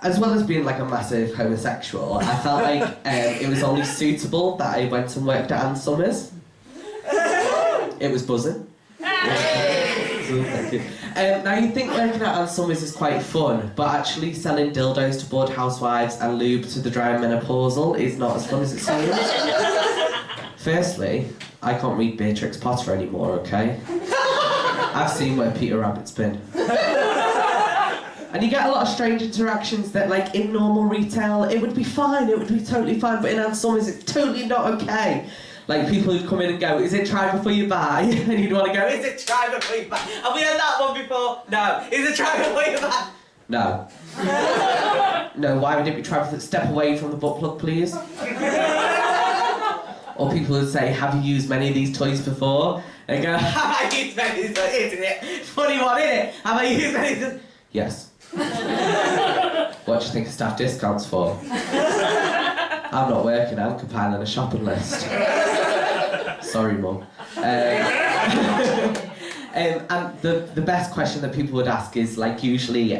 as well as being like a massive homosexual, I felt like it was only suitable that I went and worked at Ann Summers. It was buzzing. Thank you. Now you think working at Ann Summers is quite fun, but actually selling dildos to bored housewives and lube to the dry and menopausal is not as fun as it seems. Firstly, I can't read Beatrix Potter anymore, okay? I've seen where Peter Rabbit's been. And you get a lot of strange interactions that, like, in normal retail, it would be fine, it would be totally fine, but in Ann Summers, it's totally not okay. Like, people who'd come in and go, is it try before you buy? And you'd want to go, is it try before you buy? Have we had that one before? No. Is it try before you buy? No. No, why would it be try before? Step away from the butt plug, please. Or people would say, have you used many of these toys before? And go, have I used many of these toys? Isn't it? Funny one, isn't it? Have I used many of these? Yes. What do you think of staff discounts for? I'm not working, I'm compiling a shopping list. Sorry, Mum. And the best question that people would ask is, like, usually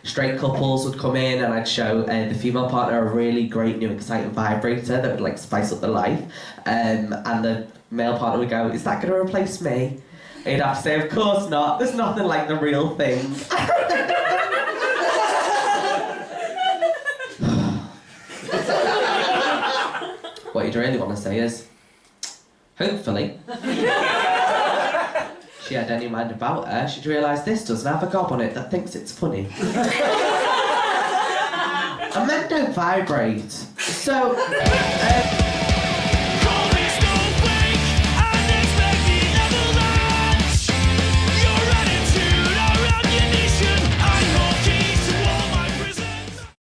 straight couples would come in and I'd show the female partner a really great new exciting vibrator that would, like, spice up their life. And the male partner would go, is that going to replace me? And he'd have to say, of course not, there's nothing like the real thing. What you'd really want to say is, hopefully, she had any mind about her, she'd realise this doesn't have a gob on it that thinks it's funny. And men don't vibrate. So,